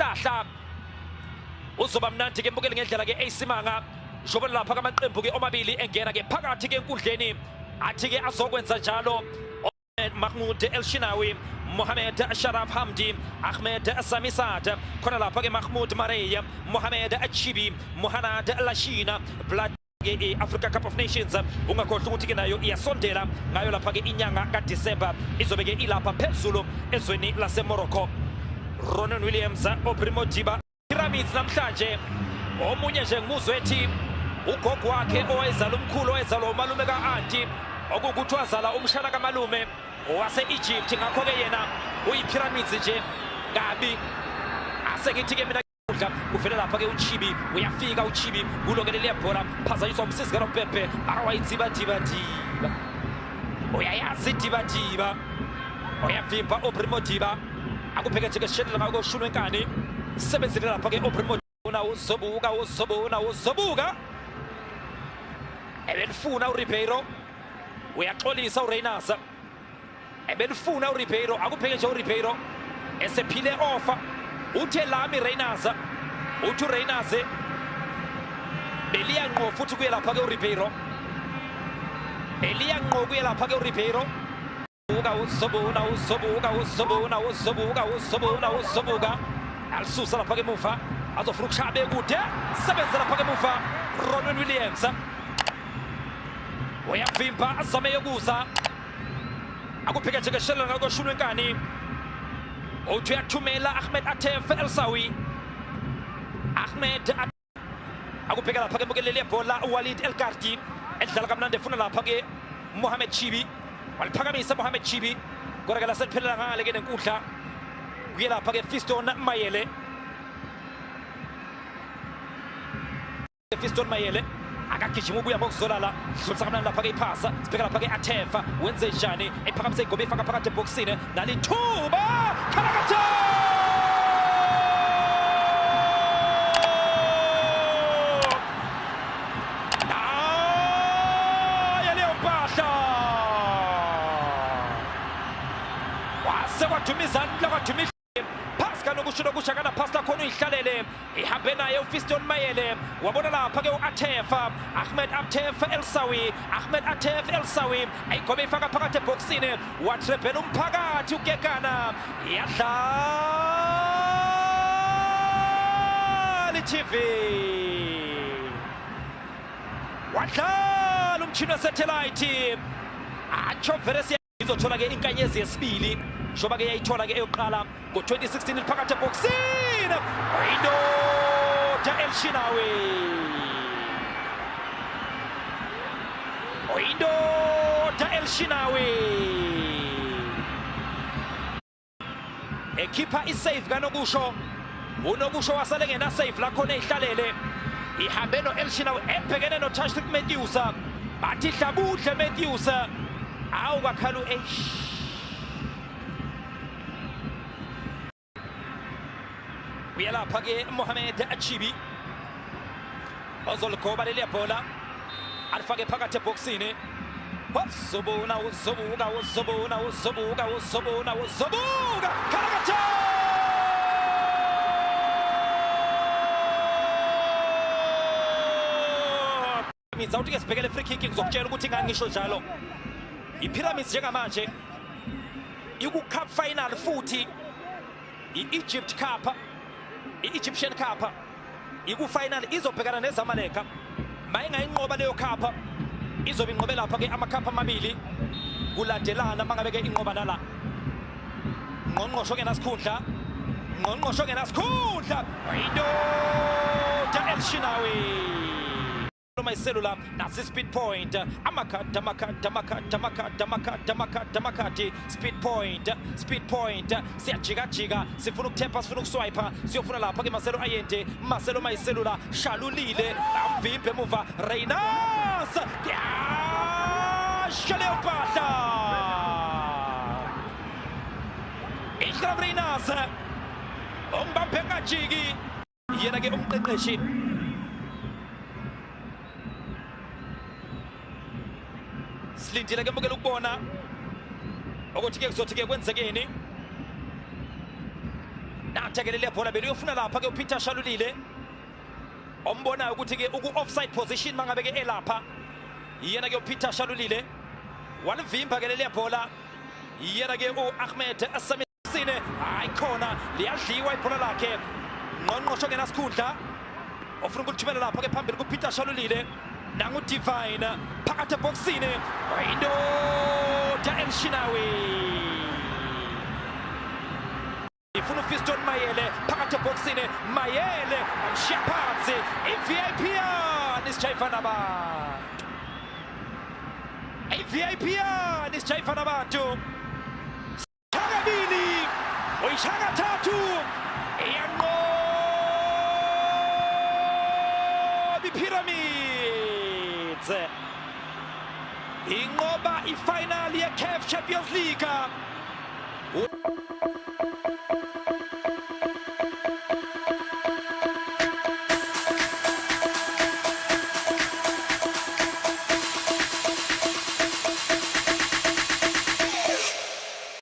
Mhlahla uzoba mnandi ke mbukeli ngendlela ke eyisimanga njobe lapha kamaqembu ke omabili engena ke phakathi ke enkundleni athi ke azokwenza njalo Mahmoud El-Shinawi, Mohamed Sharaf Hamdi, Ahmed Samisad, khona lapha ke Mahmoud Marey, Mohamed Achibi, Mohanad Lashina, Vlad Africa Cup of Nations ungakhohlwa ukuthi ke nayo iyasondela ngayo lapha ke inyanga kaDisemba izobe ke ilapha phezulu ezweni laseMorocco. Ronan Williams, Aubrey Modiba, Pyramids namhlanje omunye nje ngumuzwethi ugogo wakhe owayezala umkhulu owayezala umalume ka-anti okukuthi wazala umshana kamalume wase-Egypt ngakho ke yena uyi-Pyramids nje kabi asekithi ke mina kuvela lapha ke uChibi uyafika uChibi kuloke leli bhola phazanyiswa umsizi kaNopepe arawayidziba uyayazi diba uyavimba Aubrey Modiba akupheke nje ke shedlela ngako shunwe nkani sebenzile lapha ke Aubrey Modiba uzobuka ebelifuna uRibeiro uyaxolisa uReyners ebelifuna uRibeiro akupheke nje uRibeiro esephile offer uthe lami Reyners uthi uReyners beliyanqo futhi kuye lapha ke uRibeiro beliyanqo kuye lapha ke uRibeiro uzobuka alisusa lapha ke muva azofuna ukushaya kude sebenza lapha ke muva Ronan Williams uyavimba azame yokuza akupheke nje ke shela ngako shunwe nkani uthi uyathumela Ahmed Atef El-Sawi akupheka lapha ke mbukelele ibhola uWalid El-Kardi edlala kamnandi efuna lapha ke Mohamed Chibi waliphakamisa Mohamed Chibi kodwa ke lasephelela ngale ke nenkundla kuye lapha ke Fiston Mayele akagijima ubuya ngokuzolala dlulisa kamnandi lapha ke iphasa sibheka lapha ke Atef wenze njani ephakamise igobe ifaka phakathi eboxini nalithuba Kalakata yaleyo mpahla wasewadumiza lakwadumiza nokushuno kushakana pasta khona uyihlalele ihambe naye uFiston Mayele wabona lapha ke uAtef Ahmed Atef El-Sawi ayigobe ifaka phakathi eboxini watrebhela umphakathi ukekana yadlala iTV wadlala umchino satellite atsho vele izothola ke inkanyezi yesibili njoba ke yayithola ke eyoqala ngo-2016 phakathi eboxini indoda El-Shinawi ekhipha isave kanokusho unokusho wasale ngena save la khona ihlalele ihambe no-El-Shinawi ebhekene no-Tashrik Matthews bathi hlabudle Matthews awu kakhalu uya lapha ke Mohamed Achibi ozoligoba leli bhola alifake phakathi eboxini uzobuka Kalakata awuthi ke sibhekele free kick ngizokutshela ukuthi ngangisho njalo iPyramids njengamanje iku-cup final futhi i-Egyptian Cup iku-final izobhekana neZamalek mayingayinqoba leyo cup izobe inqobe lapha ke ama-cup amabili kulandelana mangabeke inqoba nala ngqongqosho ngenasikhundla indoda El-Shinawi mayiselula nasi speed point amakhadi speed point siyajika sifuna ukuthepha sifuna ukuswiper siyofuna lapha ke Marcelo mayiselula shalulile amvimbe emuva Reyners yashaleyo mpahla ihlala Reyners umbambe ngajiki yena ke umqeqeshi silindile ke mbukela ukubona ukuthi ke kuzothi ke kwenzekeni nanti-ke leli bhola beliyofuna lapha-ke uPeter Shalulile ombonayo ukuthi-ke uku-offside position mangabe-ke elapha yena-ke uPeter Shalulile walivimba-ke leli bhola yena-ke u-Ahmed Samisine hayi khona liyadliwa ibhola lakhe ngqongqosho ngenasikhundla ofuna ukulithumela lapha-ke phambili kuPeter Shalulile nangu-Divine phakathi ebhokisini indoda El-Shenawi ifuna uFiston Mayele phakathi ebhokisini Mayele amshiya phansi i-VIP yani isijayivana abantu i-VIP yani isijayivana abantu kabili uyishaya kathathu iyanqoba iPyramids inqoba ifinali ye-CAF Champions League